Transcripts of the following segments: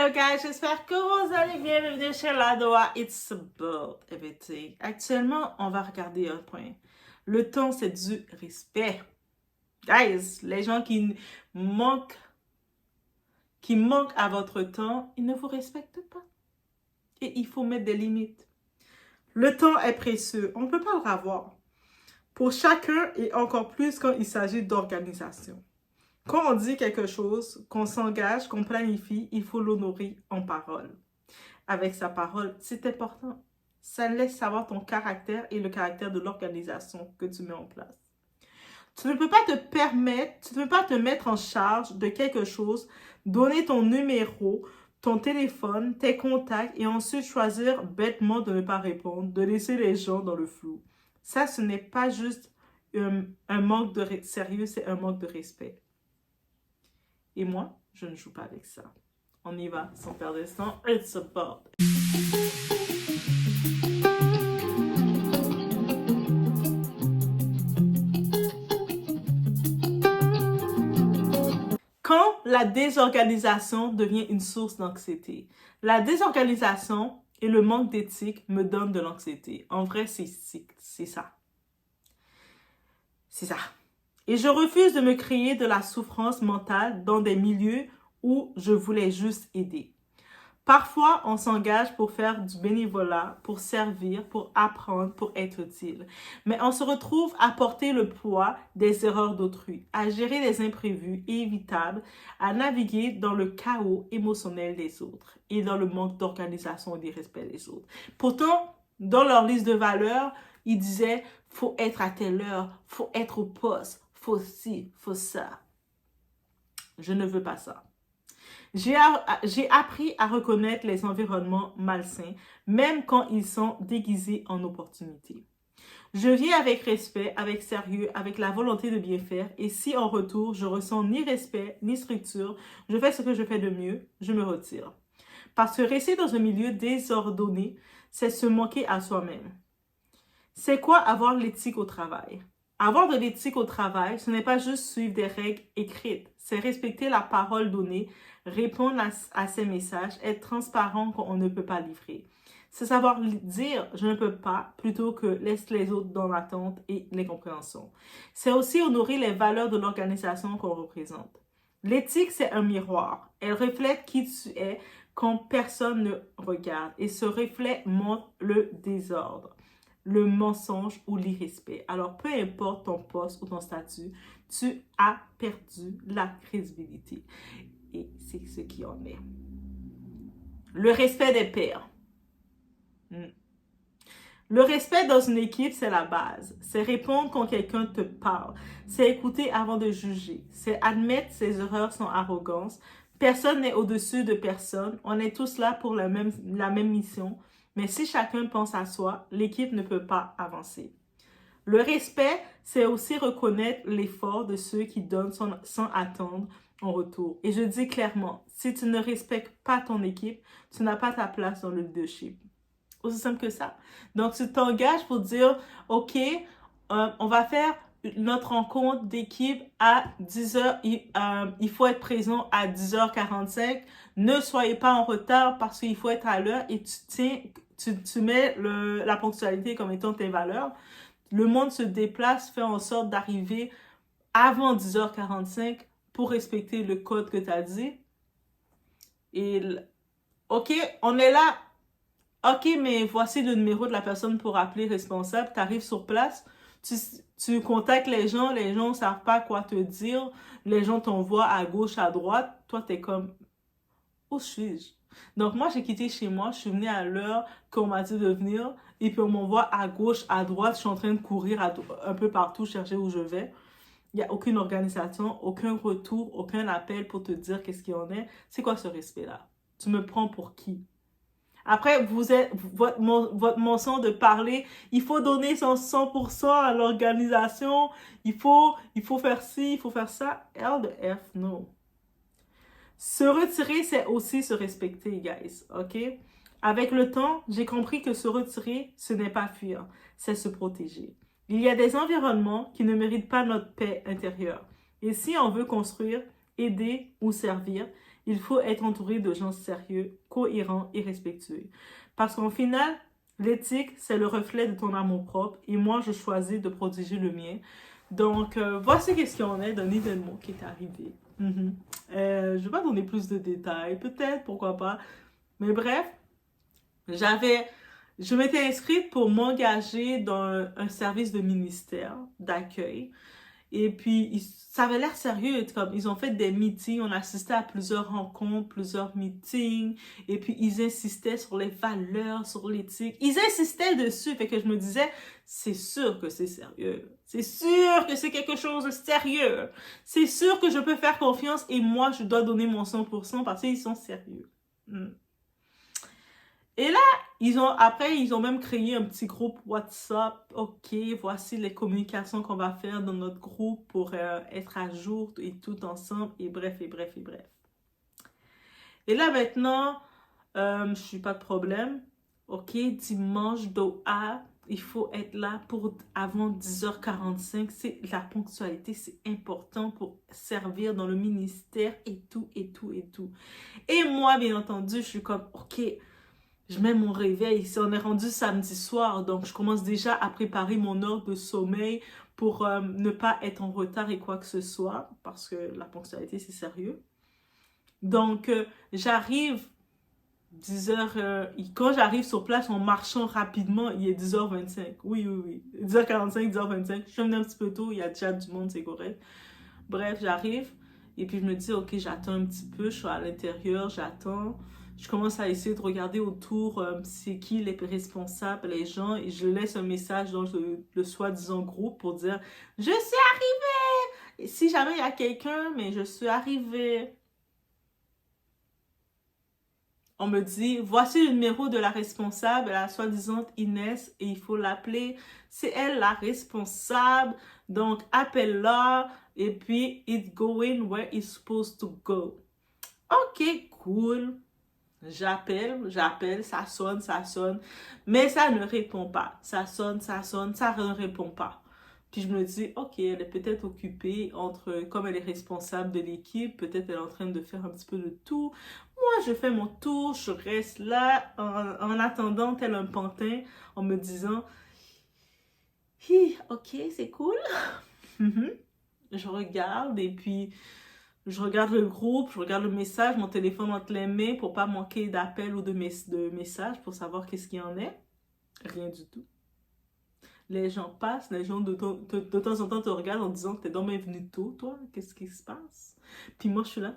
Hello guys, j'espère que vous allez bien. Bienvenue chez Ladoa. It's about everything. Actuellement, on va regarder un point. Le temps, c'est du respect. Guys, les gens manquent, qui manquent à votre temps, ils ne vous respectent pas. Et il faut mettre des limites. Le temps est précieux. On ne peut pas le revoir. Pour chacun et encore plus quand il s'agit d'organisation. Quand on dit quelque chose, qu'on s'engage, qu'on planifie, il faut l'honorer en parole. Avec sa parole, c'est important. Ça laisse savoir ton caractère et le caractère de l'organisation que tu mets en place. Tu ne peux pas te mettre en charge de quelque chose, donner ton numéro, ton téléphone, tes contacts et ensuite choisir bêtement de ne pas répondre, de laisser les gens dans le flou. Ça, ce n'est pas juste un manque de sérieux, c'est un manque de respect. Et moi, je ne joue pas avec ça. On y va sans perdre de temps. It's about. Quand la désorganisation devient une source d'anxiété. La désorganisation et le manque d'éthique me donnent de l'anxiété. En vrai, c'est ça. C'est ça. Et je refuse de me créer de la souffrance mentale dans des milieux où je voulais juste aider. Parfois, on s'engage pour faire du bénévolat, pour servir, pour apprendre, pour être utile. Mais on se retrouve à porter le poids des erreurs d'autrui, à gérer les imprévus évitables, à naviguer dans le chaos émotionnel des autres et dans le manque d'organisation et de respect des autres. Pourtant, dans leur liste de valeurs, ils disaient « faut être à telle heure, faut être au poste, faut ci, faut ça ». Je ne veux pas ça. J'ai appris à reconnaître les environnements malsains, même quand ils sont déguisés en opportunités. Je viens avec respect, avec sérieux, avec la volonté de bien faire, et si en retour, je ressens ni respect, ni structure, je fais ce que je fais de mieux, je me retire. Parce que rester dans un milieu désordonné, c'est se manquer à soi-même. C'est quoi avoir l'éthique au travail? Avoir de l'éthique au travail, ce n'est pas juste suivre des règles écrites, c'est respecter la parole donnée, répondre à ses messages, être transparent quand on ne peut pas livrer. C'est savoir dire « je ne peux pas » plutôt que « laisse les autres dans l'attente et l'incompréhension ». C'est aussi honorer les valeurs de l'organisation qu'on représente. L'éthique, c'est un miroir. Elle reflète qui tu es quand personne ne regarde et ce reflet montre le désordre, le mensonge ou l'irrespect. Alors, peu importe ton poste ou ton statut, tu as perdu la crédibilité. Et c'est ce qui en est. Le respect des pairs. Le respect dans une équipe, c'est la base. C'est répondre quand quelqu'un te parle. C'est écouter avant de juger. C'est admettre ses erreurs sans arrogance. Personne n'est au-dessus de personne. On est tous là pour la même mission. Mais si chacun pense à soi, l'équipe ne peut pas avancer. Le respect, c'est aussi reconnaître l'effort de ceux qui donnent sans attendre en retour. Et je dis clairement, si tu ne respectes pas ton équipe, tu n'as pas ta place dans le leadership. Aussi simple que ça. Donc, tu t'engages pour dire, OK, on va faire notre rencontre d'équipe à 10h. Il faut être présent à 10h45. Ne soyez pas en retard parce qu'il faut être à l'heure et tu mets la ponctualité comme étant tes valeurs. Le monde se déplace, fait en sorte d'arriver avant 10h45 pour respecter le code que tu as dit. Et, OK, on est là. OK, mais voici le numéro de la personne pour appeler responsable. Tu arrives sur place, tu contactes les gens ne savent pas quoi te dire. Les gens t'envoient à gauche, à droite. Toi, tu es comme, où suis-je? Donc, moi, j'ai quitté chez moi. Je suis venue à l'heure qu'on m'a dit de venir. Et puis, on m'envoie à gauche, à droite. Je suis en train de courir un peu partout, chercher où je vais. Il n'y a aucune organisation, aucun retour, aucun appel pour te dire qu'est-ce qu'il y en est. C'est quoi ce respect-là? Tu me prends pour qui? Après, votre mention de parler, il faut donner son 100% à l'organisation. Il faut faire ci, il faut faire ça. L de F, non. Se retirer, c'est aussi se respecter, guys, OK? Avec le temps, j'ai compris que se retirer, ce n'est pas fuir, c'est se protéger. Il y a des environnements qui ne méritent pas notre paix intérieure. Et si on veut construire, aider ou servir, Il faut être entouré de gens sérieux, cohérents et respectueux. Parce qu'au final, l'éthique, c'est le reflet de ton amour-propre et moi, je choisis de protéger le mien. Donc, voici ce qu'il y en est d'un événement qui est arrivé. Je ne vais pas donner plus de détails, peut-être, pourquoi pas. Mais bref, je m'étais inscrite pour m'engager dans un service de ministère d'accueil. Et puis, ça avait l'air sérieux. Comme, ils ont fait des meetings, on assistait à plusieurs rencontres, plusieurs meetings. Et puis, ils insistaient sur les valeurs, sur l'éthique. Ils insistaient dessus. Fait que je me disais, c'est sûr que c'est sérieux. C'est sûr que c'est quelque chose de sérieux. C'est sûr que je peux faire confiance et moi, je dois donner mon 100% parce qu'ils sont sérieux. Et là, après, ils ont même créé un petit groupe WhatsApp. OK, voici les communications qu'on va faire dans notre groupe pour être à jour et tout ensemble. Et bref, et bref, et bref. Et là, maintenant, je suis pas de problème. OK, dimanche, Doha, il faut être là pour avant 10h45. C'est la ponctualité, c'est important pour servir dans le ministère et tout, et tout, et tout. Et moi, bien entendu, je suis comme, OK, je mets mon réveil. Si on est rendu samedi soir, donc je commence déjà à préparer mon heure de sommeil pour ne pas être en retard et quoi que ce soit, parce que la ponctualité, c'est sérieux. Donc, j'arrive 10h, quand j'arrive sur place en marchant rapidement, il est 10h25. Oui, oui, oui. 10h45, 10h25. Je suis venue un petit peu tôt, il y a déjà du monde, c'est correct. Bref, j'arrive et puis je me dis, OK, j'attends un petit peu, je suis à l'intérieur, j'attends. Je commence à essayer de regarder autour c'est qui les responsables, les gens, et je laisse un message dans le soi-disant groupe pour dire « Je suis arrivée! » Et si jamais il y a quelqu'un, mais je suis arrivée. On me dit « Voici le numéro de la responsable, la soi-disant Inès, et il faut l'appeler. C'est elle la responsable, donc appelle-la, et puis it's going where it's supposed to go. » OK, cool. J'appelle, ça sonne, mais ça ne répond pas. Ça sonne, ça ne répond pas. Puis je me dis, OK, elle est peut-être occupée comme elle est responsable de l'équipe, peut-être elle est en train de faire un petit peu de tout. Moi, je fais mon tour, je reste là en attendant tel un pantin, en me disant, hi, OK, c'est cool. Je regarde et puis je regarde le groupe, je regarde le message, mon téléphone entre les mains pour pas manquer d'appels ou de messages pour savoir qu'est-ce qu'il y en est. Rien du tout. Les gens passent, les gens de temps en temps te regardent en disant que t'es donc venu tôt, toi. Qu'est-ce qui se passe? Puis moi, je suis là.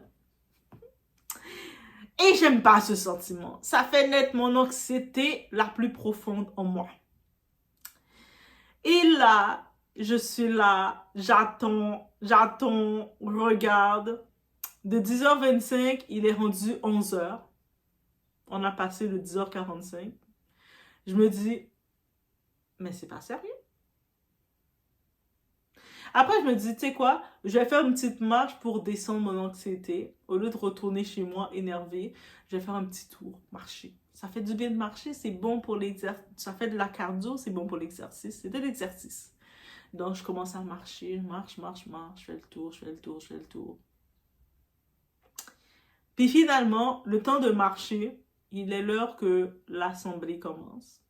Et j'aime pas ce sentiment. Ça fait naître mon anxiété la plus profonde en moi. Et là, je suis là, j'attends, regarde. De 10h25, il est rendu 11h. On a passé le 10h45. Je me dis, mais c'est pas sérieux. Après, je me dis, tu sais quoi, je vais faire une petite marche pour descendre mon anxiété. Au lieu de retourner chez moi énervée, je vais faire un petit tour, marcher. Ça fait du bien de marcher, c'est bon pour l'exercice. Ça fait de la cardio, c'est bon pour l'exercice. C'est de l'exercice. Donc, je commence à marcher, marche. Je fais le tour. Puis finalement, le temps de marcher, il est l'heure que l'assemblée commence.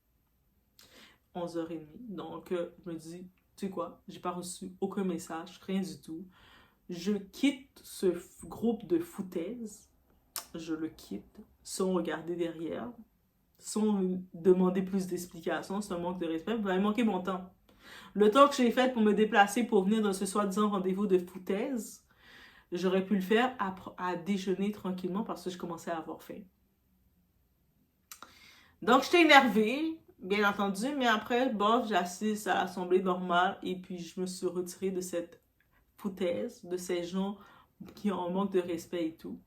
11h30. Donc, je me dis, tu sais quoi, j'ai pas reçu aucun message, rien du tout. Je quitte ce groupe de foutaises. Je le quitte sans regarder derrière, sans demander plus d'explications. C'est un manque de respect. Vous avez manqué mon temps. Le temps que j'ai fait pour me déplacer pour venir dans ce soi-disant rendez-vous de foutaises, j'aurais pu le faire à déjeuner tranquillement parce que je commençais à avoir faim. Donc, j'étais énervée, bien entendu, mais après, bof, j'assiste à l'assemblée normale et puis je me suis retirée de cette foutaise, de ces gens qui ont un manque de respect et tout.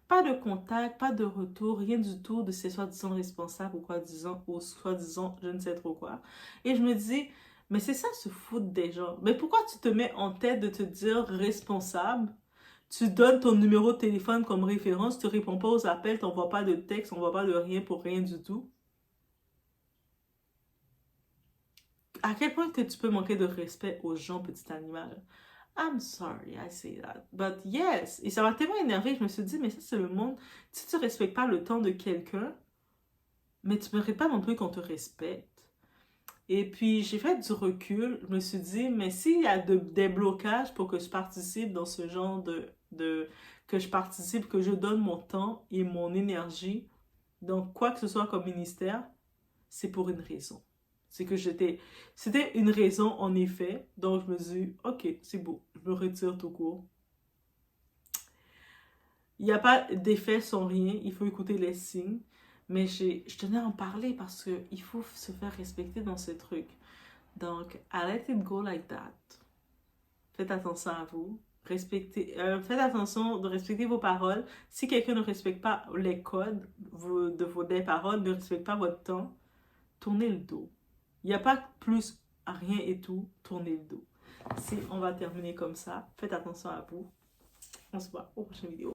Pas de contact, pas de retour, rien du tout de ces soi-disant responsables ou soi-disant je ne sais trop quoi. Et je me dis, mais c'est ça se foutre des gens. Mais pourquoi tu te mets en tête de te dire responsable? Tu donnes ton numéro de téléphone comme référence, tu ne réponds pas aux appels, tu n'envoies pas de texte, on ne voit pas de rien pour rien du tout. À quel point que tu peux manquer de respect aux gens, petit animal? I'm sorry, I say that. But yes. Et ça m'a tellement énervé, je me suis dit, mais ça, c'est le monde. Si tu respectes pas le temps de quelqu'un, mais tu ne mérites pas non plus qu'on te respecte. Et puis, j'ai fait du recul. Je me suis dit, mais s'il y a des blocages pour que je participe dans ce genre que je participe, que je donne mon temps et mon énergie, donc quoi que ce soit comme ministère, c'est pour une raison. C'est que c'était une raison en effet, donc je me suis dit, ok, c'est beau, je me retire tout court. Il n'y a pas d'effet sans rien, il faut écouter les signes, mais je tenais à en parler parce qu'il faut se faire respecter dans ce truc. Donc, I let it go like that. Faites attention à vous. Faites attention de respecter vos paroles. Si quelqu'un ne respecte pas les codes des paroles, ne respecte pas votre temps, tournez le dos. Il n'y a pas plus à rien et tout, tournez le dos. Si on va terminer comme ça, faites attention à vous. On se voit au prochain vidéo.